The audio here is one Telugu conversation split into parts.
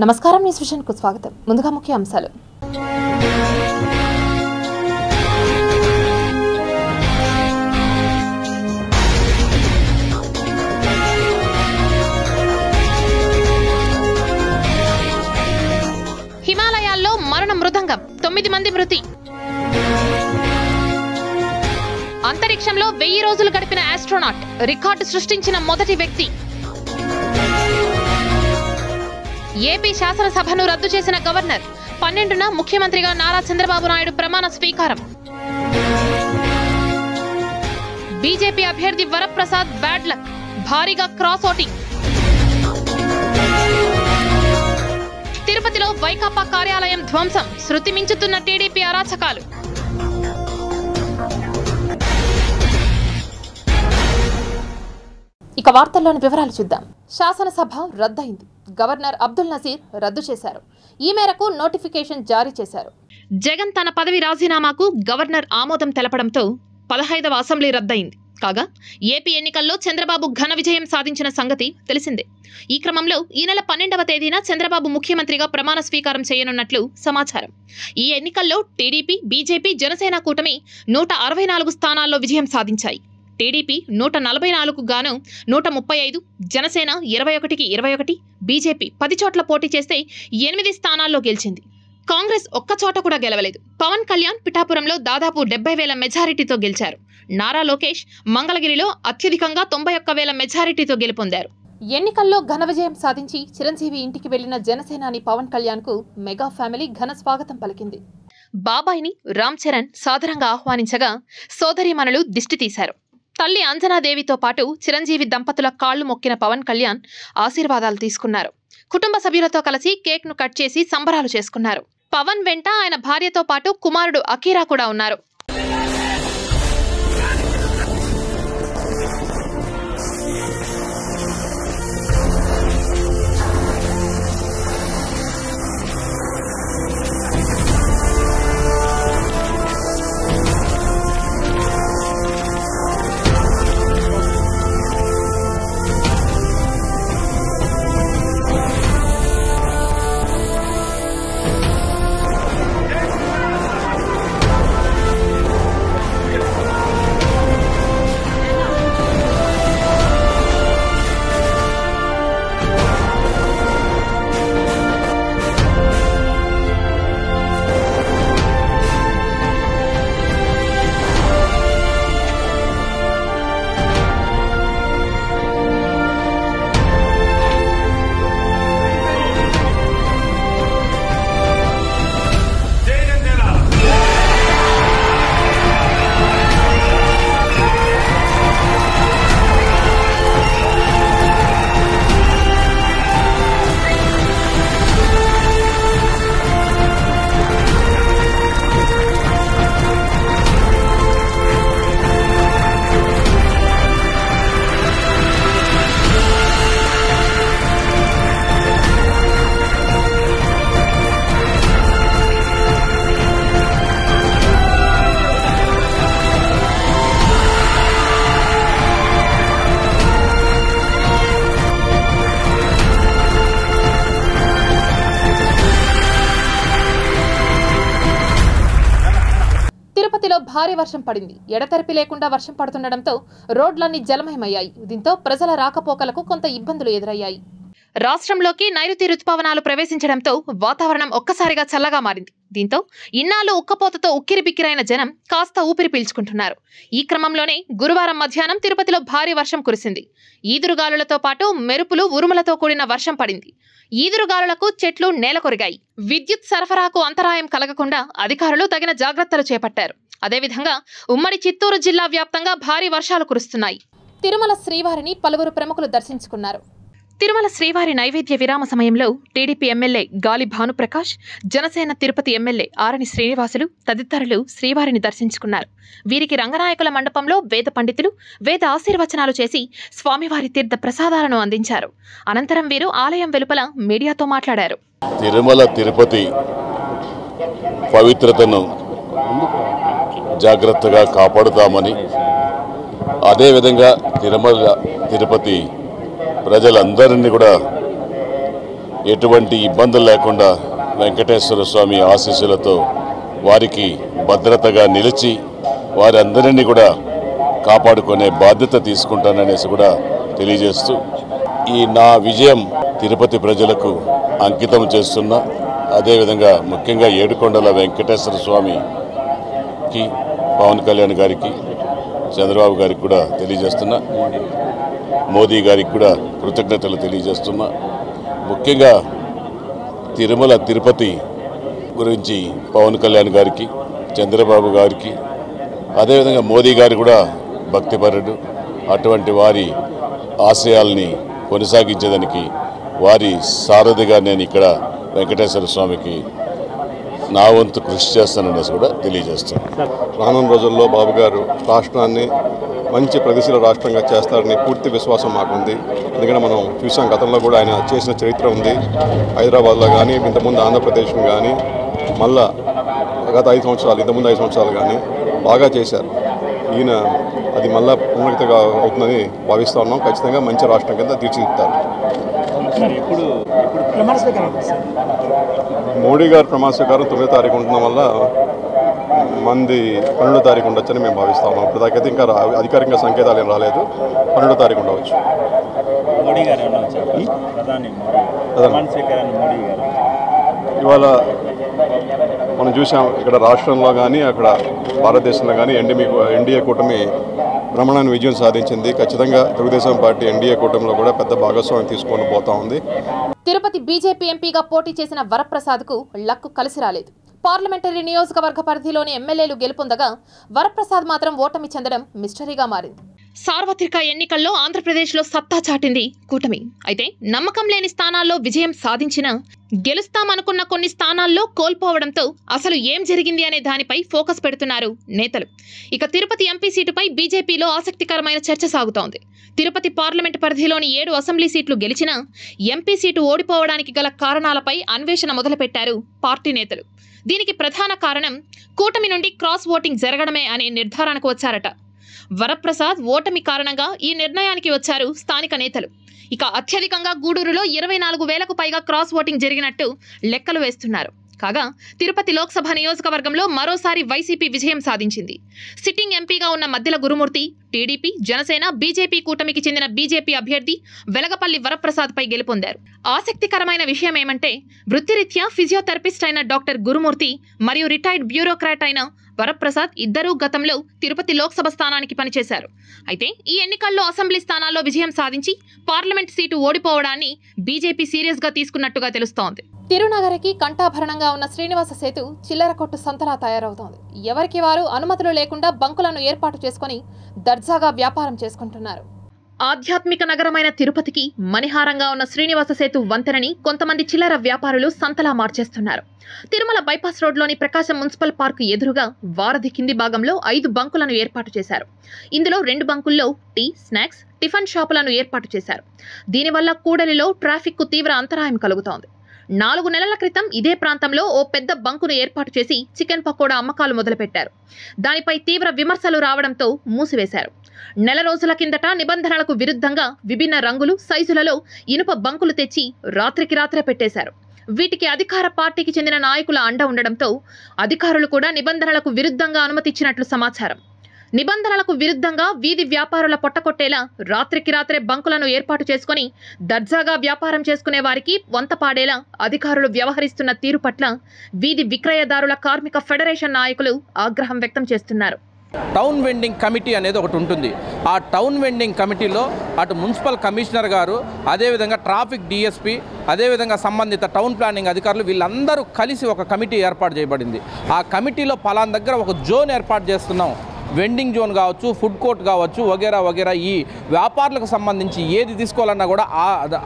నమస్కారం న్యూస్ విజన్ కు స్వాగతం. ముందుగా ముఖ్య అంశాలు. హిమాలయాల్లో మరణ మృదంగం, 9 మంది మృతి. అంతరిక్షంలో 1000 రోజులు గడిపిన ఆస్ట్రోనాట్, రికార్డు సృష్టించిన మొదటి వ్యక్తి. ఏపీ శాసనసభను రద్దు చేసిన గవర్నర్, 12న ముఖ్యమంత్రిగా నారా చంద్రబాబు నాయుడు ప్రమాణ స్వీకారం. బీజేపీ అభ్యర్థి వరప్రసాద్ బ్యాడ్ లక్, భారీగా క్రాస్ ఓటింగ్. తిరుపతిలో వైకాపా కార్యాలయం ధ్వంసం, శృతి మించుతున్న టీడీపీ అరాచకాలు. ఇక వార్తల్లోని వివరాలు చూద్దాం. శాసనసభ రద్దయింది. గవర్నర్ అబ్దుల్ నజీర్ రద్దు చేశారు. ఈ మేరకు నోటిఫికేషన్ జారీ చేశారు. జగన్ తన పదవి రాజీనామాకు గవర్నర్ ఆమోదం తెలపడంతో 15వ అసెంబ్లీ రద్దయింది. కాగా ఏపీ ఎన్నికల్లో చంద్రబాబు ఘన విజయం సాధించిన సంగతి తెలిసిందే. ఈ క్రమంలో ఈ నెల 12వ తేదీన చంద్రబాబు ముఖ్యమంత్రిగా ప్రమాణ స్వీకారం చేయనున్నట్లు సమాచారం. ఈ ఎన్నికల్లో టీడీపీ, బీజేపీ, జనసేన కూటమి 164 స్థానాల్లో విజయం సాధించాయి. టీడీపీ 144కు గాను 135, జనసేన 21కి 21, బీజేపీ 10 చోట్ల పోటీ చేస్తే 8 స్థానాల్లో గెలిచింది. కాంగ్రెస్ ఒక్క చోట కూడా గెలవలేదు. పవన్ కళ్యాణ్ పిఠాపురంలో దాదాపు 70,000 మెజారిటీతో గెలిచారు. నారా లోకేష్ మంగళగిరిలో అత్యధికంగా 91,000 మెజారిటీతో గెలుపొందారు. ఎన్నికల్లో ఘన విజయం సాధించి చిరంజీవి ఇంటికి వెళ్లిన జనసేనాని పవన్ కళ్యాణ్ కు మెగా ఫ్యామిలీ ఘన స్వాగతం పలికింది. బాబాయిని రామ్ చరణ్ సాదరంగా ఆహ్వానించగా సోదరీమణులు దిష్టి తీశారు. తల్లి అంజనాదేవితో పాటు చిరంజీవి దంపతుల కాళ్లు మొక్కిన పవన్ కళ్యాణ్ ఆశీర్వాదాలు తీసుకున్నారు. కుటుంబ సభ్యులతో కలిసి కేక్ ను కట్ చేసి సంబరాలు చేసుకున్నారు. పవన్ వెంట ఆయన భార్యతో పాటు కుమారుడు అకీరా కూడా ఉన్నారు. తిరుపతిలో భారీ వర్షం పడింది. ఎడతెరిపి లేకుండా వర్షం పడుతుండటంతో రోడ్లన్నీ జలమయమయ్యాయి. దీంతో ప్రజల రాకపోకలకు కొంత ఇబ్బందులు ఎదురయ్యాయి. రాష్ట్రంలోకి నైరుతి రుతుపవనాలు ప్రవేశించడంతో వాతావరణం ఒక్కసారిగా చల్లగా మారింది. దీంతో ఇన్నాళ్లు ఉక్కపోతతో ఉక్కిరిబిక్కిరైన జనం కాస్త ఊపిరి పీల్చుకుంటున్నారు. ఈ క్రమంలోనే గురువారం మధ్యాహ్నం తిరుపతిలో భారీ వర్షం కురిసింది. ఈదురుగాలులతో పాటు మెరుపులు, ఉరుములతో కూడిన వర్షం పడింది. ఈదురుగాలులకు చెట్లు నేలకొరిగాయి. విద్యుత్ సరఫరాకు అంతరాయం కలగకుండా అధికారులు తగిన జాగ్రత్తలు చేపట్టారు. అదేవిధంగా ఉమ్మడి చిత్తూరు జిల్లా వ్యాప్తంగా భారీ వర్షాలు కురుస్తున్నాయి. తిరుమల శ్రీవారిని పలువురు ప్రముఖులు దర్శించుకున్నారు. తిరుమల శ్రీవారి నైవేద్య విరామ సమయంలో టీడీపీ ఎమ్మెల్యే గాలి భానుప్రకాష్, జనసేన తిరుపతి ఎమ్మెల్యే ఆరణి శ్రీనివాసులు తదితరులు శ్రీవారిని దర్శించుకున్నారు. వీరికి రంగనాయకుల మండపంలో వేద పండితులు వేద ఆశీర్వచనాలు చేసి స్వామివారి తీర్థ ప్రసాదాలను అందించారు. అనంతరం వీరు ఆలయం వెలుపల మీడియాతో మాట్లాడారు. తిరుమల తిరుపతి పవిత్రతను జాగ్రత్తగా కాపాడుతామని, అదేవిధంగా తిరుమల తిరుపతి ప్రజలందరినీ కూడా ఎటువంటి ఇబ్బందులు లేకుండా వెంకటేశ్వర స్వామి ఆశీస్సులతో వారికి భద్రతగా నిలిచి వారందరినీ కూడా కాపాడుకునే బాధ్యత తీసుకుంటాననేసి కూడా తెలియజేస్తూ ఈ నా విజయం తిరుపతి ప్రజలకు అంకితం చేస్తున్నా. అదేవిధంగా ముఖ్యంగా ఏడుకొండల వెంకటేశ్వర స్వామికి, పవన్ కళ్యాణ్ గారికి, చంద్రబాబు గారికి కూడా తెలియజేస్తున్నా. మోదీ గారికి కూడా కృతజ్ఞతలు తెలియజేస్తున్నా. ముఖ్యంగా తిరుమల తిరుపతి గురించి పవన్ కళ్యాణ్ గారికి, చంద్రబాబు గారికి, అదేవిధంగా మోదీ గారు కూడా భక్తిపరుడు. అటువంటి వారి ఆశయాల్ని కొనసాగించేదానికి వారి సారథిగా నేను ఇక్కడ వెంకటేశ్వర స్వామికి నా వంతు కృషి చేస్తాననేసి కూడా తెలియజేస్తాను. రానున్న రోజుల్లో బాబు గారు రాష్ట్రాన్ని మంచి ప్రగతిశీల రాష్ట్రంగా చేస్తారని పూర్తి విశ్వాసం మాకుంది. ఎందుకంటే మనం చూసాం, గతంలో కూడా ఆయన చేసిన చరిత్ర ఉంది. హైదరాబాద్లో కానీ, ఇంతకుముందు ఆంధ్రప్రదేశ్ని కానీ, మళ్ళా గత 5 సంవత్సరాలు, ఇంతకుముందు 5 సంవత్సరాలు కానీ బాగా చేశారు. ఈయన అది మళ్ళా పునరుక్తిగా అవుతుందని భావిస్తూ ఉన్నాం. ఖచ్చితంగా మంచి రాష్ట్రం కింద తీర్చిదిద్దుతారు. మోడీ గారు ప్రమాణ స్వీకారం 9వ తారీఖు ఉండడం వల్ల మంది 12వ తారీఖు ఉండొచ్చని మేము భావిస్తా ఉన్నాం. ఇప్పటిదాకైతే ఇంకా అధికారికంగా సంకేతాలు ఏం రాలేదు. 12వ తారీఖు ఉండవచ్చు. ఇవాళ మనం చూసాం, ఇక్కడ రాష్ట్రంలో కానీ అక్కడ భారతదేశంలో కానీ ఎన్డీఏ కూటమి బ్రహ్మాండమైన విజయం సాధించింది. ఖచ్చితంగా తెలుగుదేశం పార్టీ ఎన్డీఏ కూటమిలో కూడా పెద్ద భాగస్వామ్యం తీసుకొని పోతా ఉంది. తిరుపతి బీజేపీ ఎంపీగా పోటీ చేసిన వరప్రసాద్కు లక్కు కలిసి రాలేదు. పార్లమెంటరీ నియోజకవర్గ పరిధిలోని ఎమ్మెల్యేలు గెలుపొందగా వరప్రసాద్ మాత్రం ఓటమి చెందడం మిస్టరీగా మారింది. సార్వత్రిక ఎన్నికల్లో ఆంధ్రప్రదేశ్లో సత్తా చాటింది కూటమి. అయితే నమ్మకం లేని స్థానాల్లో విజయం సాధించినా గెలుస్తామనుకున్న కొన్ని స్థానాల్లో కోల్పోవడంతో అసలు ఏం జరిగింది అనే దానిపై ఫోకస్ పెడుతున్నారు నేతలు. ఇక తిరుపతి ఎంపీ సీటుపై బీజేపీలో ఆసక్తికరమైన చర్చ సాగుతోంది. తిరుపతి పార్లమెంటు పరిధిలోని 7 అసెంబ్లీ సీట్లు గెలిచినా ఎంపీ సీటు ఓడిపోవడానికి గల కారణాలపై అన్వేషణ మొదలుపెట్టారు పార్టీ నేతలు. దీనికి ప్రధాన కారణం కూటమి నుండి క్రాస్ ఓటింగ్ జరగడమే అనే నిర్ధారణకు వచ్చారట. వరప్రసాద్ ఓటమి కారణంగా ఈ నిర్ణయానికి వచ్చారు స్థానిక నేతలు. ఇక అత్యధికంగా గూడూరులో 24,000కు పైగా క్రాస్ ఓటింగ్ జరిగినట్టు లెక్కలు వేస్తున్నారు. కాగా తిరుపతి లోక్సభ నియోజకవర్గంలో మరోసారి వైసీపీ విజయం సాధించింది. సిట్టింగ్ ఎంపీగా ఉన్న మద్దెల గురుమూర్తి టీడీపీ, జనసేన, బీజేపీ కూటమికి చెందిన బీజేపీ అభ్యర్థి వెలగపల్లి వరప్రసాద్పై గెలుపొందారు. ఆసక్తికరమైన విషయం ఏమంటే వృత్తిరీత్యా ఫిజియోథెరపిస్ట్ అయిన డాక్టర్ గురుమూర్తి మరియు రిటైర్డ్ బ్యూరోక్రాట్ అయిన వరప్రసాద్ ఇద్దరూ గతంలో తిరుపతి లోక్సభ స్థానానికి పనిచేశారు. అయితే ఈ ఎన్నికల్లో అసెంబ్లీ స్థానాల్లో విజయం సాధించి పార్లమెంట్ సీటు ఓడిపోవడాన్ని బీజేపీ సీరియస్ గా తీసుకున్నట్టుగా తెలుస్తోంది. తిరునగరికి కంఠాభరణంగా ఉన్న శ్రీనివాస సేతు చిల్లర కొట్టు సంతలా తయారవుతోంది. ఎవరికి వారు అనుమతులు లేకుండా బంకులను ఏర్పాటు చేసుకుని దర్జాగా వ్యాపారం చేసుకుంటున్నారు. ఆధ్యాత్మిక నగరమైన తిరుపతికి మణిహారంగా ఉన్న శ్రీనివాస సేతు వంతెనని కొంతమంది చిల్లర వ్యాపారులు సంతలా మార్చేస్తున్నారు. తిరుమల బైపాస్ రోడ్లోని ప్రకాశం మున్సిపల్ పార్కు ఎదురుగా వారధి కింది భాగంలో 5 బంకులను ఏర్పాటు చేశారు. ఇందులో 2 బంకుల్లో టీ, స్నాక్స్, టిఫిన్ షాపులను ఏర్పాటు చేశారు. దీనివల్ల కూడలిలో ట్రాఫిక్ కు తీవ్ర అంతరాయం కలుగుతోంది. 4 నెలల క్రితం ఇదే ప్రాంతంలో ఓ పెద్ద బంకును ఏర్పాటు చేసి చికెన్ పకోడా అమ్మకాలు మొదలుపెట్టారు. దానిపై తీవ్ర విమర్శలు రావడంతో మూసివేశారు. నెల రోజుల కిందట నిబంధనలకు విరుద్ధంగా విభిన్న రంగులు, సైజులలో ఇనుప బంకులు తెచ్చి రాత్రికి రాత్రే పెట్టేశారు. వీటికి అధికార పార్టీకి చెందిన నాయకుల అండ ఉండడంతో అధికారులు కూడా నిబంధనలకు విరుద్ధంగా అనుమతిచ్చినట్లు సమాచారం. నిబంధనలకు విరుద్ధంగా వీధి వ్యాపారుల పొట్టకొట్టేలా రాత్రికి రాత్రే బంకులను ఏర్పాటు చేసుకుని దర్జాగా వ్యాపారం చేసుకునే వారికి వంతపాడేలా అధికారులు వ్యవహరిస్తున్న తీరు పట్ల వీధి విక్రయదారుల కార్మిక ఫెడరేషన్ నాయకులు ఆగ్రహం వ్యక్తం చేస్తున్నారు. టౌన్ వెండింగ్ కమిటీ అనేది ఒకటి ఉంటుంది. ఆ టౌన్ వెండింగ్ కమిటీలో అటు మున్సిపల్ కమిషనర్ గారు, అదేవిధంగా ట్రాఫిక్ డిఎస్పీ, అదేవిధంగా సంబంధిత టౌన్ ప్లానింగ్ అధికారులు వీళ్ళందరూ కలిసి ఒక కమిటీ ఏర్పాటు చేయబడింది. ఆ కమిటీలో పలానా దగ్గర ఒక జోన్ ఏర్పాటు చేస్తున్నాం, వెండింగ్ జోన్ కావచ్చు, ఫుడ్ కోర్ట్ కావచ్చు, వగేరా వగేరా ఈ వ్యాపారులకు సంబంధించి ఏది తీసుకోవాలన్నా కూడా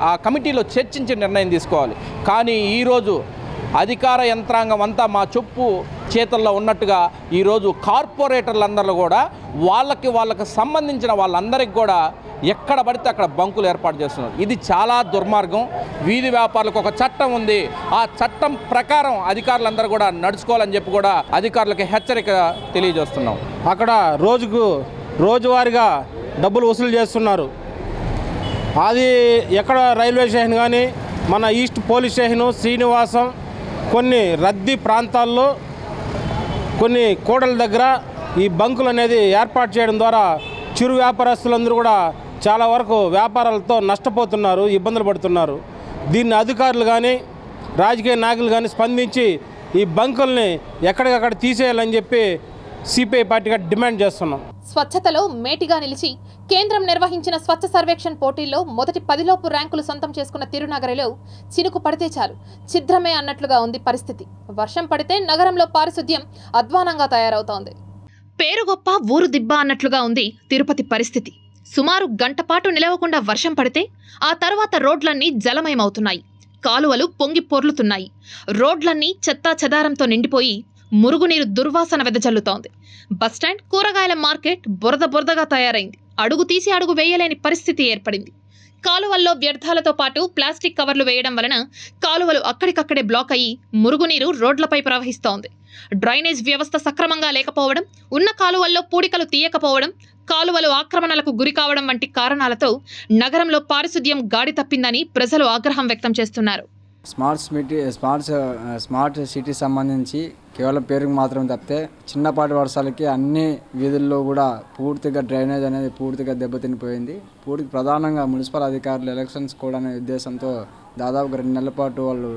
ఆ కమిటీలో చర్చించి నిర్ణయం తీసుకోవాలి. కానీ ఈరోజు అధికార యంత్రాంగం అంతా మా చెప్పు చేతుల్లో ఉన్నట్టుగా ఈరోజు కార్పొరేటర్లందరూ కూడా వాళ్ళకి సంబంధించిన వాళ్ళందరికీ కూడా ఎక్కడ పడితే అక్కడ బంకులు ఏర్పాటు చేస్తున్నారు. ఇది చాలా దుర్మార్గం. వీధి వ్యాపారులకు ఒక చట్టం ఉంది. ఆ చట్టం ప్రకారం అధికారులందరూ కూడా నడుచుకోవాలని చెప్పి కూడా అధికారులకు హెచ్చరిక తెలియజేస్తున్నాం. అక్కడ రోజువారీగా డబ్బులు వసూలు చేస్తున్నారు. అది ఎక్కడ రైల్వే స్టేషన్ కానీ మన ఈస్ట్ పోలీస్ స్టేషను, శ్రీనివాసం, కొన్ని రద్దీ ప్రాంతాల్లో, కొన్ని కూడల దగ్గర ఈ బంకులు అనేది ఏర్పాటు చేయడం ద్వారా చిరు వ్యాపారస్తులందరూ కూడా చాలా వరకు వ్యాపారాలతో నష్టపోతున్నారు, ఇబ్బందులు పడుతున్నారు. దీన్ని అధికారులు కానీ రాజకీయ నాయకులు కానీ స్పందించి ఈ బంకుల్ని ఎక్కడికక్కడ తీసేయాలని చెప్పి సిపిఐ పార్టీగా డిమాండ్ చేస్తున్నాం. స్వచ్ఛతలో మేటిగా నిలిచి కేంద్రం నిర్వహించిన స్వచ్ఛ సర్వేక్షణ్ పోటీల్లో మొదటి 10లోపు ర్యాంకులు సొంతం చేసుకున్న తిరునగరిలో చినుకు పడితే చాలు ఛిద్రమే అన్నట్లుగా ఉంది పరిస్థితి. వర్షం పడితే నగరంలో పారిశుద్ధ్యం అధ్వానంగా తయారవుతోంది. పేరు గొప్ప ఊరు దిబ్బ అన్నట్లుగా ఉంది తిరుపతి పరిస్థితి. సుమారు గంట పాటు నిలవకుండా వర్షం పడితే ఆ తర్వాత రోడ్లన్నీ జలమయమవుతున్నాయి. కాలువలు పొంగి పొర్లుతున్నాయి. రోడ్లన్నీ చెత్తా చెదారంతో నిండిపోయి మురుగునీరు దుర్వాసన వెదజల్లుతోంది. బస్టాండ్, కూరగాయల మార్కెట్ బురదగా తయారైంది. అడుగు తీసి అడుగు వేయలేని పరిస్థితి ఏర్పడింది. కాలువల్లో వ్యర్థాలతో పాటు ప్లాస్టిక్ కవర్లు వేయడం వలన కాలువలు అక్కడికక్కడే బ్లాక్ అయ్యి మురుగునీరు రోడ్లపై ప్రవహిస్తోంది. డ్రైనేజ్ వ్యవస్థ సక్రమంగా లేకపోవడం, ఉన్న కాలువల్లో పూడికలు తీయకపోవడం, కాలువలు ఆక్రమణలకు గురి కావడం వంటి కారణాలతో నగరంలో పారిశుద్ధ్యం గాడి తప్పిందని ప్రజలు ఆగ్రహం వ్యక్తం చేస్తున్నారు. స్మార్ట్ సిటీ సంబంధించి కేవలం పేరుకు మాత్రం తప్పితే చిన్నపాటి వర్షాలకి అన్ని వీధుల్లో కూడా పూర్తిగా డ్రైనేజ్ అనేది పూర్తిగా దెబ్బతినిపోయింది. ప్రధానంగా మున్సిపల్ అధికారులు ఎలక్షన్స్ కూడా అనే ఉద్దేశంతో దాదాపు 2 నెలల పాటు వాళ్ళు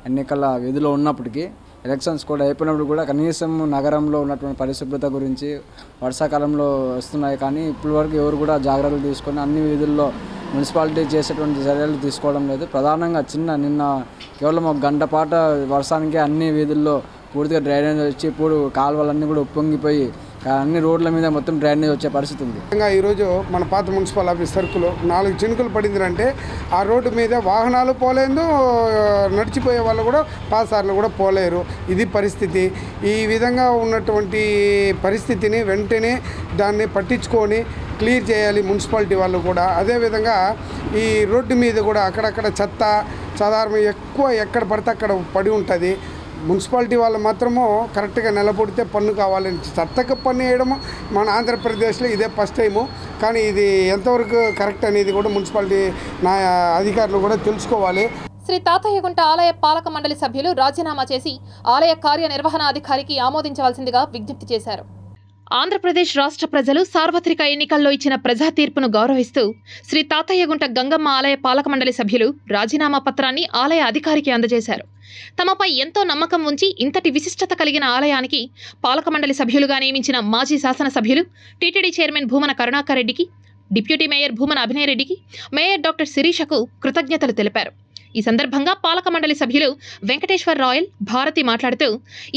ఎన్నికల విధిలో ఉన్నప్పటికీ ఎలక్షన్స్ కూడా అయిపోయినప్పుడు కూడా కనీసం నగరంలో ఉన్నటువంటి పరిశుభ్రత గురించి వర్షాకాలంలో వస్తున్నాయి, కానీ ఇప్పటి వరకు ఎవరు కూడా జాగ్రత్తలు తీసుకొని అన్ని వీధుల్లో మున్సిపాలిటీ చేసేటువంటి చర్యలు తీసుకోవడం లేదు. ప్రధానంగా నిన్న కేవలం 1 గంట పాటు వర్షానికి అన్ని వీధుల్లో పూర్తిగా డ్రైనేజ్ వచ్చి ఇప్పుడు కాలువలన్నీ కూడా ఉప్పొంగిపోయి అన్ని రోడ్ల మీద మొత్తం డ్రైనేజ్ వచ్చే పరిస్థితి ఉంది. ఈరోజు మన పాత మున్సిపల్ ఆఫీస్ సర్కులు 4 చినుకులు పడిందంటే ఆ రోడ్డు మీద వాహనాలు పోలేదు, నడిచిపోయే వాళ్ళు కూడా పాసార్లు కూడా పోలేరు. ఇది పరిస్థితి. ఈ విధంగా ఉన్నటువంటి పరిస్థితిని వెంటనే దాన్ని పట్టించుకొని క్లియర్ చేయాలి మున్సిపాలిటీ వాళ్ళు కూడా. అదేవిధంగా ఈ రోడ్డు మీద కూడా అక్కడక్కడ చెత్త చెదారం ఎక్కువ ఎక్కడ పడితే అక్కడ పడి ఉంటుంది. మున్సిపాలిటీ వాళ్ళు మాత్రము కరెక్ట్గా నిలబడితే పన్ను కావాలని చెత్తకు పన్ను వేయడము మన ఆంధ్రప్రదేశ్లో ఇదే ఫస్ట్ టైము. కానీ ఇది ఎంతవరకు కరెక్ట్ అనేది కూడా మున్సిపాలిటీ అధికారులు కూడా తెలుసుకోవాలి. శ్రీ తాతయ్యగుంట ఆలయ పాలక మండలి సభ్యులు రాజీనామా చేసి ఆలయ కార్యనిర్వహణాధికారికి ఆమోదించవలసిందిగా విజ్ఞప్తి చేశారు. ఆంధ్రప్రదేశ్ రాష్ట్ర ప్రజలు సార్వత్రిక ఎన్నికల్లో ఇచ్చిన ప్రజా తీర్పును గౌరవిస్తూ శ్రీ తాతయ్యగుంట గంగమ్మ ఆలయ పాలక మండలి సభ్యులు రాజీనామా పత్రాన్ని ఆలయ అధికారికి అందజేశారు. తమపై ఎంతో నమ్మకం ఉంచి ఇంతటి విశిష్టత కలిగిన ఆలయానికి పాలక మండలి సభ్యులుగా నియమించిన మాజీ శాసనసభ్యులు టీటీడీ చైర్మన్ భూమన కరుణాకర్ రెడ్డికి, డిప్యూటీ మేయర్ భూమన అభినయ్ రెడ్డికి, మేయర్ డాక్టర్ శిరీషకు కృతజ్ఞతలు తెలిపారు. ఈ సందర్భంగా పాలక మండలి సభ్యులు వెంకటేశ్వర్ రాయల్ భారతి మాట్లాడుతూ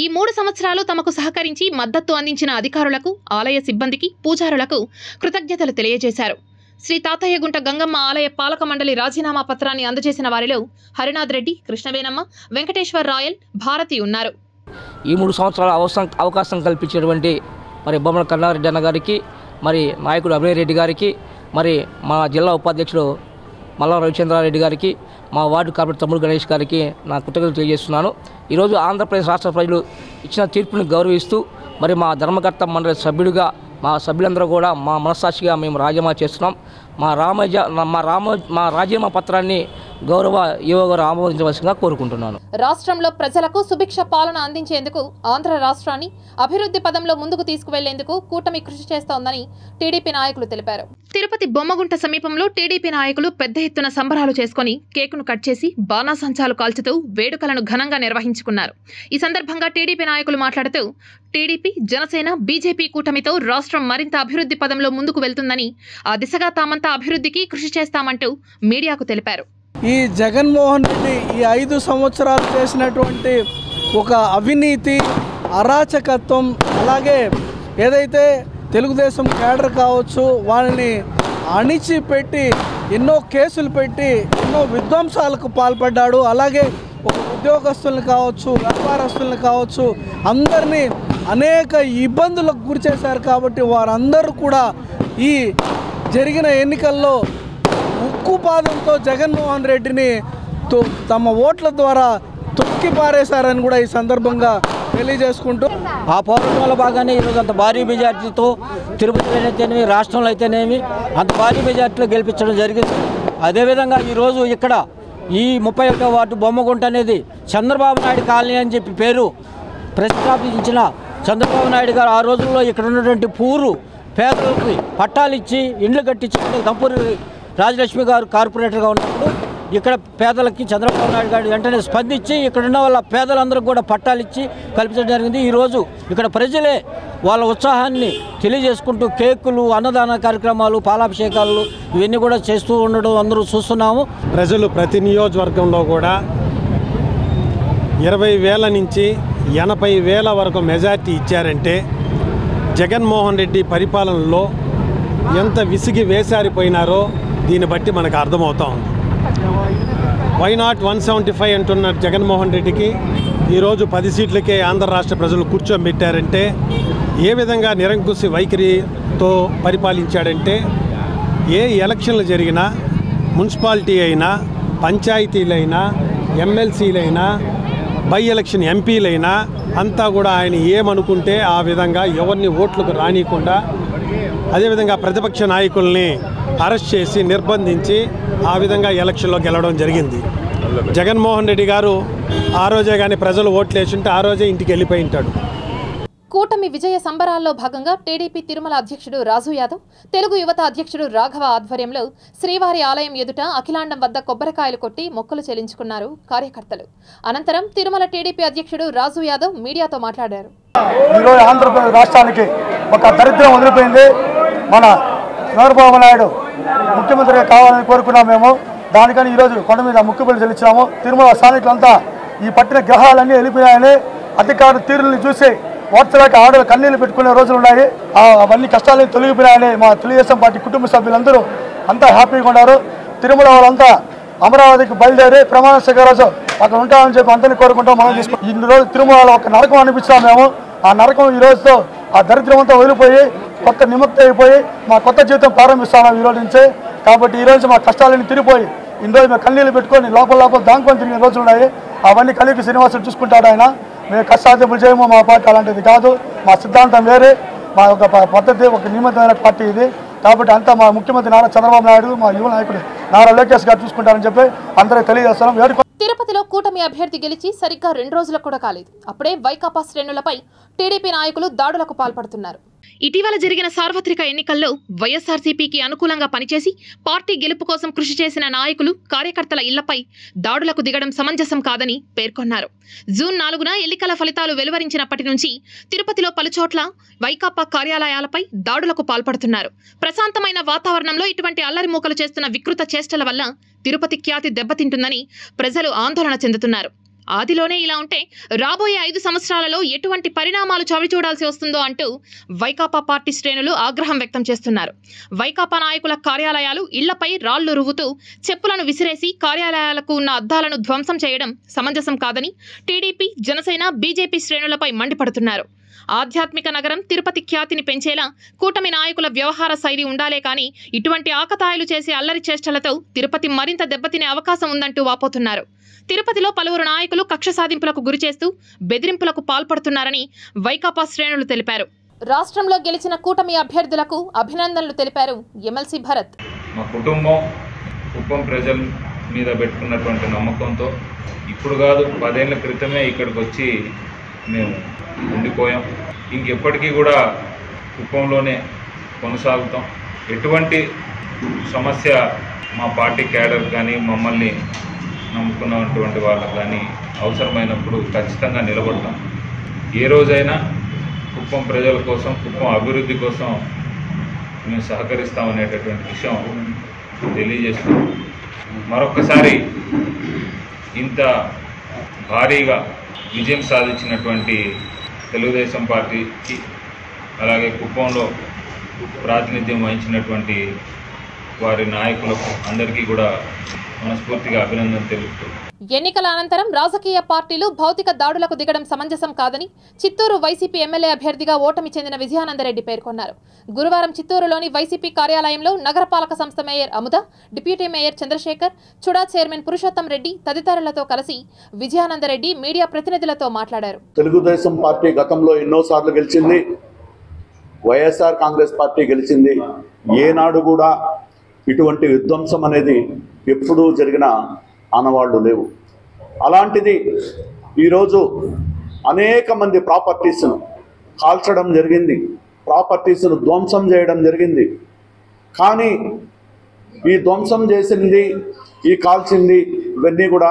ఈ 3 సంవత్సరాలు తమకు సహకరించి మద్దతు అందించిన అధికారులకు, ఆలయ సిబ్బందికి, పూజారులకు కృతజ్ఞతలు తెలియజేశారు. శ్రీ తాతయ్యగుంట గంగమ్మ ఆలయ పాలక మండలి రాజీనామా పత్రాన్ని అందజేసిన వారిలో హరినాథ్ రెడ్డి, కృష్ణవేనమ్మ, వెంకటేశ్వర్ రాయల్, భారతి ఉన్నారు. ఈ 3 సంవత్సరాల అవకాశం కల్పించేటువంటి మరి బొమ్మల కరుణారెడ్డి అన్న గారికి, మరి నాయకుడు అభినయ్ రెడ్డి గారికి, మరి మా జిల్లా ఉపాధ్యక్షుడు మల్లం రవిచంద్రారెడ్డి గారికి, మా వార్డు కార్పొరేటర్ తమ్ముడు గణేష్ గారికి నా కృతజ్ఞతలు తెలియజేస్తున్నాను. ఈరోజు ఆంధ్రప్రదేశ్ రాష్ట్ర ప్రజలు ఇచ్చిన తీర్పుని గౌరవిస్తూ మరి మా ధర్మకర్త మండలి సభ్యుడిగా మా సభ్యులందరూ కూడా మా మనస్సాక్షిగా మేము రాజీనామా చేస్తున్నాం. మా రాజీనామా పత్రాన్ని గౌరవ ఈవో గారు ఆమోదించవలసిందిగా కోరుకుంటున్నాను. రాష్ట్రంలో ప్రజలకు సుభిక్ష పాలన అందించేందుకు ఆంధ్ర రాష్ట్రాన్ని అభివృద్ధి పదంలో ముందుకు తీసుకువెళ్లేందుకు కూటమి కృషి చేస్తోందని టీడీపీ నాయకులు తెలిపారు. తిరుపతి బొమ్మగుంట సమీపంలో టీడీపీ నాయకులు పెద్ద ఎత్తున సంబరాలు చేసుకుని కేకును కట్ చేసి బాణాసంచాలు కాల్చుతూ వేడుకలను ఘనంగా నిర్వహించుకున్నారు. ఈ సందర్భంగా టీడీపీ నాయకులు మాట్లాడుతూ టీడీపీ, జనసేన, బీజేపీ కూటమితో రాష్ట్రం మరింత అభివృద్ధి పదంలో ముందుకు వెళ్తుందని, ఆ దిశగా తామంతా అభివృద్ధికి కృషి చేస్తామంటూ మీడియాకు తెలిపారు. ఈ జగన్మోహన్ రెడ్డి ఈ 5 సంవత్సరాలు చేసినటువంటి ఒక అవినీతి, అరాచకత్వం, అలాగే ఏదైతే తెలుగుదేశం క్యాడర్ కావచ్చు వాళ్ళని అణిచిపెట్టి ఎన్నో కేసులు పెట్టి ఎన్నో విధ్వంసాలకు పాల్పడ్డాడు. అలాగే ఒక ఉద్యోగస్తులను కావచ్చు, వ్యాపారస్తులను కావచ్చు, అందరినీ అనేక ఇబ్బందులకు గురి చేశారు. కాబట్టి వారందరూ కూడా ఈ జరిగిన ఎన్నికల్లో ఉక్కుపాదంతో జగన్మోహన్ రెడ్డిని తమ ఓట్ల ద్వారా తొక్కి పారేశారని కూడా ఈ సందర్భంగా తెలియజేసుకుంటూ ఆ పోరాటంలో భాగంగానే ఈరోజు అంత భారీ మెజార్టీతో తిరుపతిలో అయితేనేమి, రాష్ట్రంలో అయితేనేమి అంత భారీ మెజార్టీలో గెలిపించడం జరిగింది. అదేవిధంగా ఈరోజు ఇక్కడ ఈ 31వ వార్డు బొమ్మగుంట అనేది చంద్రబాబు నాయుడు కాలనీ అని చెప్పి పేరు ప్రతిష్టాపించిన చంద్రబాబు నాయుడు గారు ఆ రోజుల్లో ఇక్కడ ఉన్నటువంటి పూరు పేదలకు పట్టాలు ఇచ్చి ఇండ్లు కట్టించి దంపూరి రాజలక్ష్మి గారు కార్పొరేటర్గా ఉన్నప్పుడు ఇక్కడ పేదలకి చంద్రబాబు నాయుడు గారు వెంటనే స్పందించి ఇక్కడ ఉన్న వాళ్ళ పేదలందరికీ కూడా పట్టాలు ఇచ్చి కల్పించడం జరిగింది. ఈరోజు ఇక్కడ ప్రజలే వాళ్ళ ఉత్సాహాన్ని తెలియజేసుకుంటూ కేకులు, అన్నదాన కార్యక్రమాలు, పాలాభిషేకాలు ఇవన్నీ కూడా చేస్తూ ఉండడం అందరూ చూస్తున్నాము. ప్రజలు ప్రతి నియోజకవర్గంలో కూడా 20,000 నుంచి 80,000 వరకు మెజార్టీ ఇచ్చారంటే జగన్మోహన్ రెడ్డి పరిపాలనలో ఎంత విసిగి వేసారిపోయినారో దీన్ని బట్టి మనకు అర్థమవుతా ఉంది. వై నాట్ 175 అంటున్న జగన్మోహన్ రెడ్డికి ఈరోజు 10 సీట్లకే ఆంధ్ర రాష్ట్ర ప్రజలు కూర్చోబెట్టారంటే ఏ విధంగా నిరంకుశ వైఖరితో పరిపాలించాడంటే ఏ ఎలక్షన్లు జరిగినా మున్సిపాలిటీ అయినా పంచాయతీలైనా ఎమ్మెల్సీలైనా బై ఎలక్షన్ ఎంపీలైనా అంతా కూడా ఆయన ఏమనుకుంటే ఆ విధంగా ఎవరిని ఓట్లకు రానియకుండా అదేవిధంగా ప్రతిపక్ష నాయకుల్ని అరెస్ట్ చేసి నిర్బంధించి ఆ విధంగా ఎలక్షన్లో గెలవడం జరిగింది. జగన్మోహన్ రెడ్డి గారు ఆ రోజే కానీ ప్రజలు ఓట్లు వేసుంటే ఆ రోజే ఇంటికి వెళ్ళిపోయి ఉంటాడు. కూటమి విజయ సంబరాల్లో భాగంగా టీడీపీ తిరుమల అధ్యక్షుడు రాజు యాదవ్, తెలుగు యువత అధ్యక్షుడు రాఘవ ఆధ్వర్యంలో శ్రీవారి ఆలయం ఎదుట అఖిలాండం వద్ద కొబ్బరికాయలు కొట్టి మొక్కులు చెల్లించుకున్నారు కార్యకర్తలు. అనంతరం తిరుమల టీడీపీ అధ్యక్షుడు రాజు యాదవ్ మీడియాతో మాట్లాడారు. ఈరోజు ఆంధ్రప్రదేశ్ రాష్ట్రానికి ఒక దరిద్రం వదిలిపోయింది. మన చంద్రబాబు నాయుడు ముఖ్యమంత్రిగా కావాలని కోరుకున్నాం మేము. దానికని ఈరోజు కొండ మీద ముక్కుబడి చెల్లించాము. తిరుమల స్థానికులంతా ఈ పట్టిన గ్రహాలన్నీ వెళ్ళిపోయాయని అధికారుల తీరుని చూసి వాట్సలాక ఆడలు కన్నీళ్లు పెట్టుకునే రోజులు ఉన్నాయి. అవన్నీ కష్టాలని తొలగిపోయినాయని మా తెలుగుదేశం పార్టీ కుటుంబ సభ్యులందరూ అంతా హ్యాపీగా ఉన్నారు. తిరుమల వాళ్ళంతా అమరావతికి బయలుదేరి ప్రమాణ స్వీకారం అక్కడ ఉంటామని చెప్పి అందరినీ కోరుకుంటాం. మనం తీసుకుంటాం. ఇన్ని రోజు తిరుమలలో ఒక నరకం అనిపించాం మేము. ఆ నరకం ఈ రోజుతో ఆ దరిద్రం అంతా వదిలిపోయి కొత్త నిమక్తి అయిపోయి మా కొత్త జీవితం ప్రారంభిస్తాము ఈ రోజు నుంచే. కాబట్టి ఈ రోజు మా కష్టాలన్నీ తిరిగిపోయి ఇన్ని రోజు మేము కన్నీళ్ళు పెట్టుకొని లోపల దాంకొని తిరిగిన రోజులు ఉన్నాయి. అవన్నీ కలిగి శ్రీనివాసులు చూసుకుంటాడు ఆయన. మేము కష్టాధిపులు చేయము. మా పార్టీ అలాంటిది కాదు. మా సిద్ధాంతం వేరే, మా ఒక పద్ధతి, ఒక నియమితమైన పార్టీ ఇది. కాబట్టి అంతా మా ముఖ్యమంత్రి నారా చంద్రబాబు నాయుడు, మా యువ నాయకుడు నారా లోకేష్ గారు చూసుకుంటారని చెప్పి అందరికీ తెలియజేస్తున్నాం. తిరుపతిలో కూటమి అభ్యర్థి గెలిచి సరిగ్గా 2 రోజులకు కూడా కాలేదు. అప్పుడే వైకాపా శ్రేణులపై టీడీపీ నాయకులు దాడులకు పాల్పడుతున్నారు. ఇటీవల జరిగిన సార్వత్రిక ఎన్నికల్లో వైఎస్ఆర్సీపీకి అనుకూలంగా పనిచేసి పార్టీ గెలుపు కోసం కృషి చేసిన నాయకులు, కార్యకర్తల ఇళ్లపై దాడులకు దిగడం సమంజసం కాదని పేర్కొన్నారు. జూన్ 4న ఎన్నికల ఫలితాలు వెలువరించినప్పటి నుంచి తిరుపతిలో పలుచోట్ల వైకాపా కార్యాలయాలపై దాడులకు పాల్పడుతున్నారు. ప్రశాంతమైన వాతావరణంలో ఇటువంటి అల్లరి మూకలు చేస్తున్న వికృత చేష్టల వల్ల తిరుపతి ఖ్యాతి దెబ్బతింటుందని ప్రజలు ఆందోళన చెందుతున్నారు. ఆదిలోనే ఇలా ఉంటే రాబోయే 5 సంవత్సరాలలో ఎటువంటి పరిణామాలు చవిచూడాల్సి వస్తుందో అంటూ వైకాపా పార్టీ శ్రేణులు ఆగ్రహం వ్యక్తం చేస్తున్నారు. వైకాపా నాయకుల కార్యాలయాలు, ఇళ్లపై రాళ్లు రువ్వుతూ చెప్పులను విసిరేసి కార్యాలయాలకు ఉన్న అద్దాలను ధ్వంసం చేయడం సమంజసం కాదని టీడీపీ, జనసేన, బీజేపీ శ్రేణులపై మండిపడుతున్నారు. ఆధ్యాత్మిక నగరం తిరుపతి ఖ్యాతిని పెంచేలా కూటమి నాయకుల వ్యవహార శైలి ఉండాలే కానీ ఇటువంటి ఆకతాయిలు చేసే అల్లరి చేష్టలతో తిరుపతి మరింత దెబ్బతినే అవకాశం ఉందంటూ వాపోతున్నారు. తిరుపతిలో పలువురు నాయకులు కక్ష సాధింపులకు గురిచేస్తూ బెదిరింపులకు పాల్పడుతున్నారని వైకాపా శ్రేణులు తెలిపారు. రాష్ట్రంలో గెలిచిన కూటమి అభ్యర్థులకు అభినందనలు తెలిపారు ఎమ్మెల్సీ భరత్. మా కుటుంబం కుప్పం ప్రజల మీద పెట్టుకున్నటువంటి నమ్మకంతో ఇప్పుడు కాదు 10 ఏళ్ల క్రితమే ఇక్కడికి వచ్చి మేము ఉండిపోయాం. ఇంకెప్పటికీ కూడా కుప్పంలోనే కొనసాగుతాం. ఎటువంటి సమస్య మా పార్టీ క్యాడర్ కానీ మమ్మల్ని నమ్ముకున్నటువంటి వాళ్ళకు కానీ అవసరమైనప్పుడు ఖచ్చితంగా నిలబడతాం. ఏ రోజైనా కుప్పం ప్రజల కోసం, కుప్పం అభివృద్ధి కోసం మేము సహకరిస్తామనేటటువంటి విషయం తెలియజేస్తున్నాం. మరొకసారి ఇంత భారీగా విజయం సాధించినటువంటి తెలుగుదేశం పార్టీకి, అలాగే కుప్పంలో ప్రాతినిధ్యం వహించినటువంటి వారి నాయకులకు అందరికీ కూడా మనస్ఫూర్తిగా అభినందనలు తెలుపుతూ ఎన్నికల అనంతరం రాజకీయ పార్టీలు భౌతిక దాడులకు దిగడం సమంజసం కాదని చిత్తూరు వైసీపీ ఎమ్మెల్యే అభ్యర్థిగా ఓటమి చెందిన విజయానందరెడ్డి పేర్కొన్నారు. గురువారం చిత్తూరులోని వైసీపీ కార్యాలయంలో నగరపాలక సంస్థ mayor Amuda, deputy mayor Chandrasekhar, CHUDA chairman Purushottam Reddy తదితరులతో కలిసి విజయానందరెడ్డి మీడియా ప్రతినిధులతో మాట్లాడారు. తెలుగుదేశం పార్టీ గతంలో ఎన్నోసార్లు గెలిచింది. వైఎస్ఆర్ కాంగ్రెస్ పార్టీ గెలిచింది. ఏనాడు కూడా ఇటువంటి విధ్వంసం అనేది ఎప్పుడూ జరిగిన ఆనవాళ్ళు లేవు. అలాంటిది ఈరోజు అనేక మంది ప్రాపర్టీస్ను కాల్చడం జరిగింది, ప్రాపర్టీస్ను ధ్వంసం చేయడం జరిగింది. కానీ ఈ ధ్వంసం చేసింది, ఈ కాల్చింది ఇవన్నీ కూడా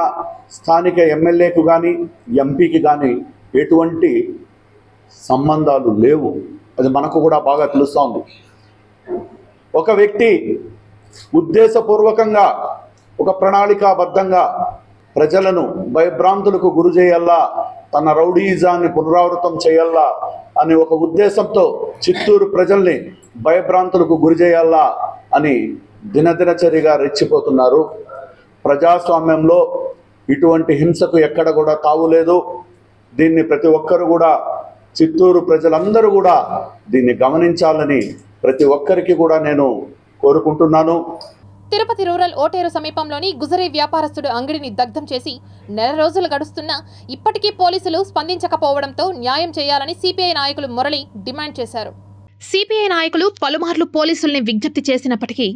స్థానిక ఎమ్మెల్యేకు కానీ ఎంపీకి కానీ ఎటువంటి సంబంధాలు లేవు. అది మనకు కూడా బాగా తెలుస్తోంది. ఒక వ్యక్తి ఉద్దేశపూర్వకంగా ఒక ప్రణాళికాబద్ధంగా ప్రజలను భయభ్రాంతులకు గురి చేయాలా, తన రౌడీయిజాన్ని పునరావృతం చేయాలా అనే ఒక ఉద్దేశంతో చిత్తూరు ప్రజల్ని భయభ్రాంతులకు గురి చేయాలా అని దినదినచర్యగా రెచ్చిపోతున్నారు. ప్రజాస్వామ్యంలో ఇటువంటి హింసకు ఎక్కడ కూడా తావులేదు. దీన్ని ప్రతి ఒక్కరు కూడా, చిత్తూరు ప్రజలందరూ కూడా దీన్ని గమనించాలని ప్రతి ఒక్కరికి కూడా నేను కోరుకుంటున్నాను. తిరుపతి రూరల్ ఓటేరు సమీపంలోని గుజరీ వ్యాపారస్తుడు అంగడిని దగ్ధం చేసి నెల రోజులు గడుస్తున్నా ఇప్పటికీ పోలీసులు స్పందించకపోవడంతో న్యాయం చేయాలని సిపిఐ నాయకులు మురళి డిమాండ్ చేశారు. సిపిఐ నాయకులు పలుమార్లు పోలీసుల్ని విజ్ఞప్తి చేసినప్పటికీ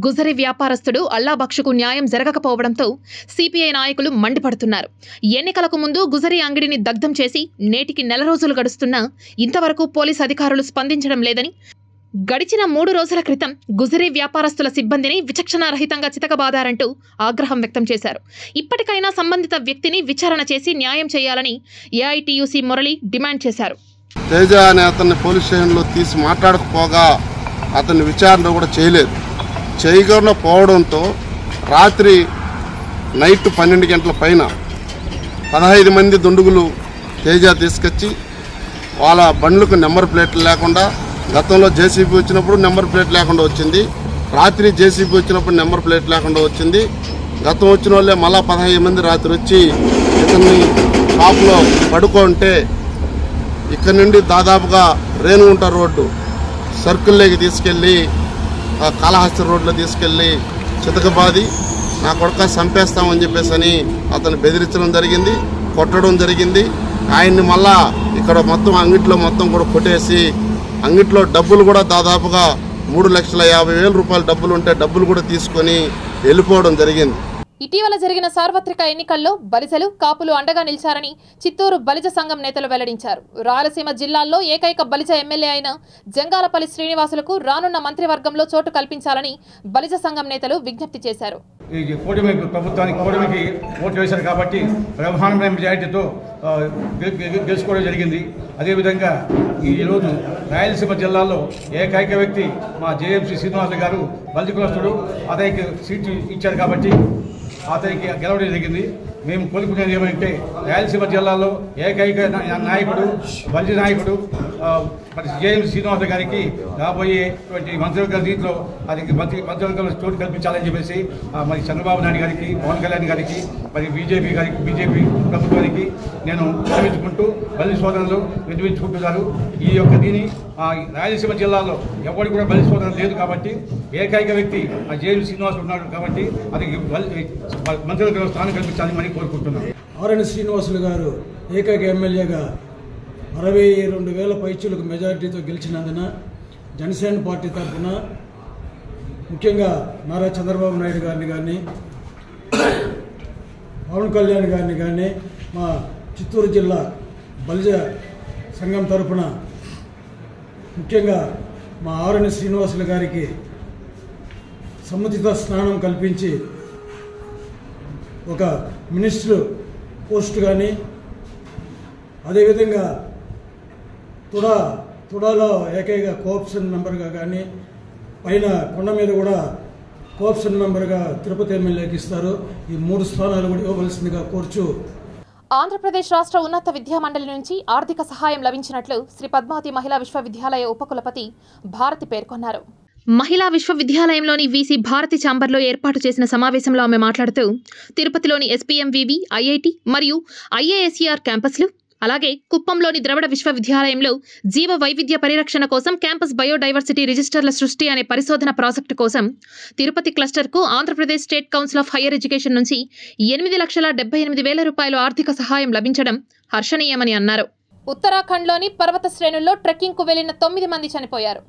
గుజరీ వ్యాపారస్తుడు అల్లాబక్షకు న్యాయం జరగకపోవడంతో సిపిఐ నాయకులు మండిపడుతున్నారు. ఎన్నికలకు ముందు గుజరీ అంగడిని దగ్ధం చేసి నేటికి నెల రోజులు గడుస్తున్నా ఇంతవరకు పోలీసు అధికారులు స్పందించడం లేదని, గడిచిన 3 రోజుల క్రితం గుజరీ వ్యాపారస్తుల సిబ్బందిని విచక్షణారహితంగా చితకబాదారంటూ ఆగ్రహం వ్యక్తం చేశారు. ఇప్పటికైనా సంబంధిత వ్యక్తిని విచారణ చేసి న్యాయం చేయాలని ఏఐటియుసి మురళి డిమాండ్ చేశారు. తేజ అనే అతన్ని పోలీస్ స్టేషన్లో తీసి మాట్లాడకపోగా అతన్ని విచారణ కూడా చేయలేదు. చేయకుండా పోవడంతో రాత్రి నైట్ 12 గంటల పైన 15 మంది దుండుగులు తేజ తీసుకొచ్చి వాళ్ళ బండ్లకు నెంబర్ ప్లేట్లు లేకుండా, గతంలో జేసీబీ వచ్చినప్పుడు నెంబర్ ప్లేట్ లేకుండా వచ్చింది, రాత్రి జేసీబీ వచ్చినప్పుడు నెంబర్ ప్లేట్ లేకుండా వచ్చింది. గతం వచ్చిన వాళ్ళే మళ్ళా 15 మంది రాత్రి వచ్చి ఇతన్ని షాప్లో పడుకుంటే ఇక్కడ నుండి దాదాపుగా రేణుగుంట రోడ్డు సర్కిల్లోకి తీసుకెళ్ళి కాళహస్తి రోడ్లో తీసుకెళ్ళి చితకబాది నా కొడుక చంపేస్తామని చెప్పేసి అతను బెదిరించడం జరిగింది, కొట్టడం జరిగింది. ఆయన్ని మళ్ళా ఇక్కడ మొత్తం అంగిట్లో మొత్తం కూడా కొట్టేసి అంగిట్లో డబ్బులు కూడా దాదాపుగా 3,50,000 రూపాయల డబ్బులు ఉంటే డబ్బులు కూడా తీసుకొని వెళ్ళిపోవడం జరిగింది. ఇటీవల జరిగిన సార్వత్రిక ఎన్నికల్లో బలిజలు, కాపులు అండగా నిలిచారని చిత్తూరు బలిజ సంఘం నేతలు వెల్లడించారు. రాయలసీమ జిల్లాల్లో ఏకైక బలిజ ఎమ్మెల్యే అయిన జంగాలపల్లి శ్రీనివాసులకు రానున్న మంత్రివర్గంలో చోటు కల్పించాలని బలిజ సంఘం నేతలు విజ్ఞప్తి చేశారు. ఈ కూటమి ప్రభుత్వానికి కూటమికి ఓట్లు వేశారు కాబట్టి బ్రహ్మాండమైన మెజారిటీతో గెలుచుకోవడం జరిగింది. అదేవిధంగా ఈరోజు రాయలసీమ జిల్లాలో ఏకైక వ్యక్తి మా జేఎంసీ శ్రీనివాసులు గారు బలిజ కులస్తుడు, అతనికి సీటు ఇచ్చారు కాబట్టి అతనికి గెలవడం జరిగింది. మేము కోరుకునేది ఏమంటే రాయలసీమ జిల్లాలో ఏకైక నాయకుడు బలిజ నాయకుడు జేఎంసీ శ్రీనివాస గారికి రాబోయేటువంటి మంత్రివర్గ రీతిలో అది మంత్రివర్గంలో చోటు కల్పించాలని చెప్పేసి మరి చంద్రబాబు నాయుడు గారికి, పవన్ కళ్యాణ్ గారికి, మరి బీజేపీ ప్రభుత్వానికి నేను విన్నవించుకుంటూ బలిజ సోదరులు విన్నవించుకుంటున్నారు. ఈ యొక్క దీని రాయలసీమ జిల్లాలో ఎవరికి కూడా బలిజ సోదరులు లేదు కాబట్టి ఏకైక వ్యక్తి ఆ జేఎంసీ శ్రీనివాస్ ఉన్నాడు కాబట్టి అది మంత్రివర్గంలో స్థానం కల్పించాలని మరి కోరుకుంటున్నాను. ఆర్ఎన్ శ్రీనివాసులు గారు ఏకైక ఎమ్మెల్యేగా 62,000 పైచులకు మెజారిటీతో గెలిచినందున జనసేన పార్టీ తరఫున ముఖ్యంగా నారా చంద్రబాబు నాయుడు గారిని కానీ, పవన్ కళ్యాణ్ గారిని కానీ, మా చిత్తూరు జిల్లా బలిజ సంఘం తరఫున ముఖ్యంగా మా ఆర్ఎన్ శ్రీనివాసులు గారికి సముచిత స్థానం కల్పించి ఒక మినిస్టర్ పోస్ట్ కానీ, అదేవిధంగా తుడాలో ఏకైక కోఆప్షన్ మెంబర్గా కానీ, పైన కొండ మీద కూడా కోఆప్షన్ మెంబర్గా తిరుపతి ఎమ్మెల్యేకి ఇస్తారు. ఈ 3 స్థానాలు కూడా ఇవ్వవలసిందిగా కోరుచు. ఆంధ్రప్రదేశ్ రాష్ట్ర ఉన్నత విద్యామండలి నుంచి ఆర్థిక సహాయం లభించినట్లు శ్రీ పద్మావతి మహిళా విశ్వవిద్యాలయ ఉపకులపతి భారతి పేర్కొన్నారు. మహిళా విశ్వవిద్యాలయంలోని వీసీ భారతి ఛాంబర్లో ఏర్పాటు చేసిన సమావేశంలో ఆమె మాట్లాడుతూ తిరుపతిలోని ఎస్పీఎంవివి, ఐఐటి మరియు ఐఏఎస్ఈఆర్ క్యాంపస్లు, అలాగే కుప్పంలోని ద్రవిడ విశ్వవిద్యాలయంలో జీవ వైవిధ్య పరిరక్షణ కోసం క్యాంపస్ బయోడైవర్సిటీ రిజిస్టర్ల సృష్టి అనే పరిశోధన ప్రాజెక్టు కోసం తిరుపతి క్లస్టర్కు Andhra Pradesh state council of higher education నుంచి 8,78,000 రూపాయలు ఆర్థిక సహాయం లభించడం హర్షణీయమని అన్నారు. ఉత్తరాఖండ్లోని పర్వత శ్రేణుల్లో ట్రెక్కింగ్కు వెళ్లిన 9 మంది చనిపోయారు.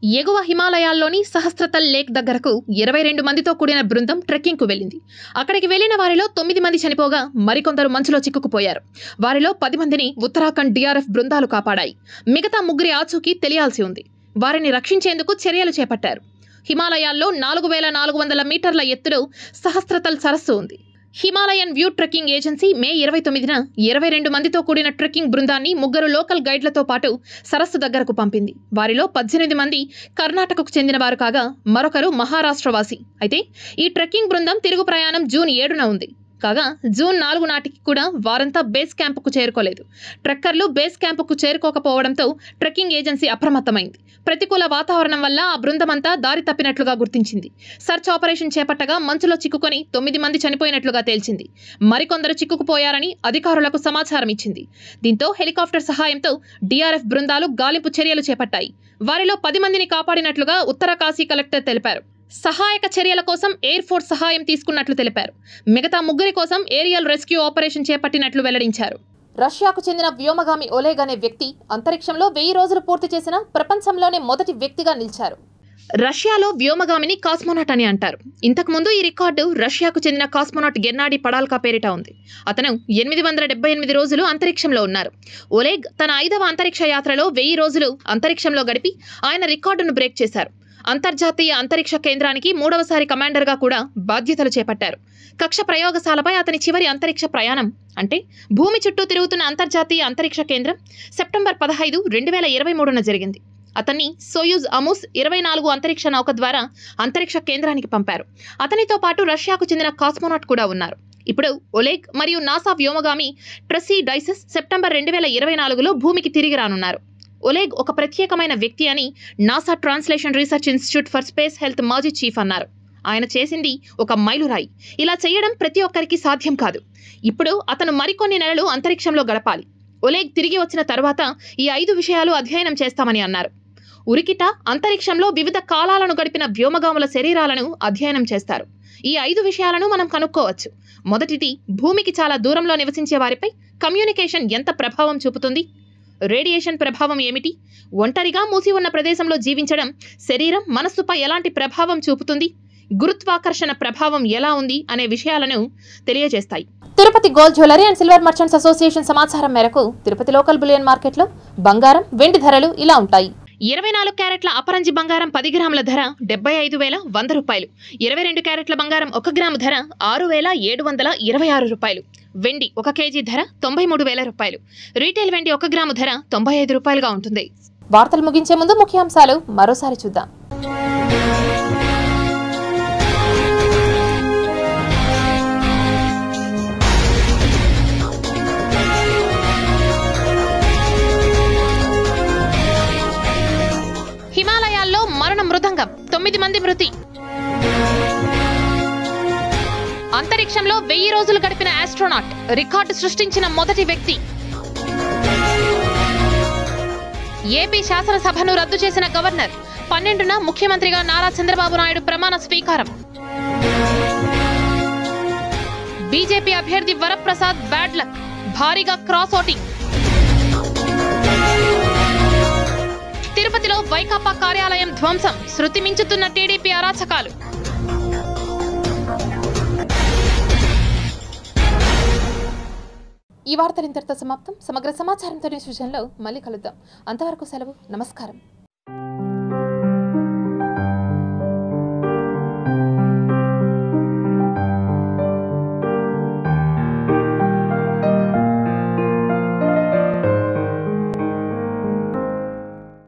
ఎగువ హిమాలయాల్లోని సహస్రతల్ లేక్ దగ్గరకు 22 మందితో కూడిన బృందం ట్రెక్కింగ్కు వెళ్లింది. అక్కడికి వెళ్లిన వారిలో 9 మంది చనిపోగా మరికొందరు మంచులో చిక్కుకుపోయారు. వారిలో 10 మందిని ఉత్తరాఖండ్ DRF బృందాలు కాపాడాయి. మిగతా 3 ఆచూకీ తెలియాల్సి ఉంది. వారిని రక్షించేందుకు చర్యలు చేపట్టారు. హిమాలయాల్లో 4400 మీటర్ల ఎత్తులో సహస్రతల్ సరస్సు ఉంది. హిమాలయన్ వ్యూ ట్రెక్కింగ్ ఏజెన్సీ మే 29న 22 మందితో కూడిన ట్రెక్కింగ్ బృందాన్ని 3 లోకల్ గైడ్లతో పాటు సరస్సు దగ్గరకు పంపింది. వారిలో 18 మంది కర్ణాటకకు చెందిన వారు కాగా మరొకరు మహారాష్ట్రవాసి. అయితే ఈ ట్రెక్కింగ్ బృందం తిరుగు ప్రయాణం జూన్ 7న ఉంది. కాగా జూన్ 4 నాటికి కూడా వారంతా బేస్ క్యాంపుకు చేరుకోలేదు. ట్రెక్కర్లు బేస్ క్యాంపుకు చేరుకోకపోవడంతో ట్రెక్కింగ్ ఏజెన్సీ అప్రమత్తమైంది. ప్రతికూల వాతావరణం వల్ల ఆ బృందమంతా దారి తప్పినట్లుగా గుర్తించింది. సర్చ్ ఆపరేషన్ చేపట్టగా మంచులో చిక్కుకొని 9 మంది చనిపోయినట్లుగా తేల్చింది. మరికొందరు చిక్కుకుపోయారని అధికారులకు సమాచారం ఇచ్చింది. దీంతో హెలికాప్టర్ సహాయంతో DRF బృందాలు గాలింపు చర్యలు చేపట్టాయి. వారిలో 10 మందిని కాపాడినట్లుగా ఉత్తరకాశీ కలెక్టర్ తెలిపారు. సహాయక చర్యల కోసం ఎయిర్ ఫోర్స్ సహాయం తీసుకున్నట్లు తెలిపారు. మిగతా 3 కోసం ఏరియల్ రెస్క్యూ ఆపరేషన్ చేపట్టినట్లు వెల్లడించారు. రష్యాకు చెందిన వ్యోమగామి ఒలేగ్ అనే వ్యక్తి అంతరిక్షంలో 1000 రోజులు పూర్తి చేసిన ప్రపంచంలోనే మొదటి వ్యక్తిగా నిలిచారు. రష్యాలో వ్యోమగామిని కాస్మోనాట్ అని అంటారు. ఇంతకుముందు ఈ రికార్డు రష్యాకు చెందిన కాస్మోనాట్ గెన్నాడీ పడాల్కా పేరిట ఉంది. అతను 878 రోజులు అంతరిక్షంలో ఉన్నారు. ఒలేగ్ తన 5వ అంతరిక్ష యాత్రలో 1000 రోజులు అంతరిక్షంలో గడిపి ఆయన రికార్డును బ్రేక్ చేశారు. అంతర్జాతీయ అంతరిక్ష కేంద్రానికి 3వసారి కమాండర్గా కూడా బాధ్యతలు చేపట్టారు. కక్ష ప్రయోగశాలపై అతని చివరి అంతరిక్ష ప్రయాణం అంటే భూమి చుట్టూ తిరుగుతున్న అంతర్జాతీయ అంతరిక్ష కేంద్రం సెప్టెంబర్ 15, 2023న జరిగింది. అతన్ని సోయూజ్ అమూస్ 24 అంతరిక్ష నౌక ద్వారా అంతరిక్ష కేంద్రానికి పంపారు. అతనితో పాటు రష్యాకు చెందిన కాస్మోనాట్ కూడా ఉన్నారు. ఇప్పుడు ఒలేగ్ మరియు నాసా వ్యోమగామి ట్రెసీ డైసెస్ సెప్టెంబర్ 2024లో భూమికి తిరిగి రానున్నారు. ఒలేగ్ ఒక ప్రత్యేకమైన వ్యక్తి అని NASA translation research institute for space health మాజీ చీఫ్ అన్నారు. ఆయన చేసింది ఒక మైలురాయి. ఇలా చేయడం ప్రతి ఒక్కరికి సాధ్యం కాదు. ఇప్పుడు అతను మరికొన్ని నెలలు అంతరిక్షంలో గడపాలి. ఒలేగ్ తిరిగి వచ్చిన తర్వాత ఈ 5 విషయాలు అధ్యయనం చేస్తామని అన్నారు. ఉరికిట అంతరిక్షంలో వివిధ కాలాలను గడిపిన వ్యోమగాముల శరీరాలను అధ్యయనం చేస్తారు. ఈ 5 విషయాలను మనం కనుక్కోవచ్చు. మొదటిది, భూమికి చాలా దూరంలో నివసించే వారిపై కమ్యూనికేషన్ ఎంత ప్రభావం చూపుతుంది? రేడియేషన్ ప్రభావం ఏమిటి? ఒంటరిగా మూసి ఉన్న ప్రదేశంలో జీవించడం శరీరం, మనస్సుపై ఎలాంటి ప్రభావం చూపుతుంది? గురుత్వాకర్షణ ప్రభావం ఎలా ఉంది అనే విషయాలను తెలియజేస్తాయి. Tirupati gold jewellery and silver merchants association సమాచారం మేరకు తిరుపతి లోకల్ బులియన్ మార్కెట్లో బంగారం, వెండి ధరలు ఇలా ఉంటాయి. 24 క్యారెట్ల అపరంజి బంగారం 10 గ్రాముల ధర 75,100 రూపాయలు. 22 క్యారెట్ల బంగారం 1 గ్రాము ధర 6,726 రూపాయలు. వెండి 1 కేజీ ధర 93,000 రూపాయలు. రీటైల్ వెండి 1 గ్రాము ధర 95 రూపాయలుగా ఉంటుంది. వార్తలు ముగించే ముందు ముఖ్యాంశాలు మరోసారి చూద్దాం. హిమాలయాల్లో మరణ మృదంగం, 9 మంది మృతి. అంతరిక్షంలో 1000 రోజులు గడిపిన ఆస్ట్రోనాట్ రికార్డు సృష్టించిన మొదటి వ్యక్తి. ఏపీ శాసనసభను రద్దు చేసిన గవర్నర్, 12న ముఖ్యమంత్రిగా నారా చంద్రబాబు నాయుడు ప్రమాణ స్వీకారం. బీజేపీ అభ్యర్థి వరప్రసాద్ బ్యాడ్ లక్, భారీగా క్రాస్ ఓటింగ్. తిరుపతిలో వైకాపా కార్యాలయం ధ్వంసం, శృతి మించుతున్న టీడీపీ అరాచకాలు. ఈ వార్తలు ఇంతటితో సమాప్తం. సమగ్ర సమాచారంతో న్యూస్ విజన్లో మళ్ళీ కలుద్దాం. అంతవరకు సెలవు. నమస్కారం.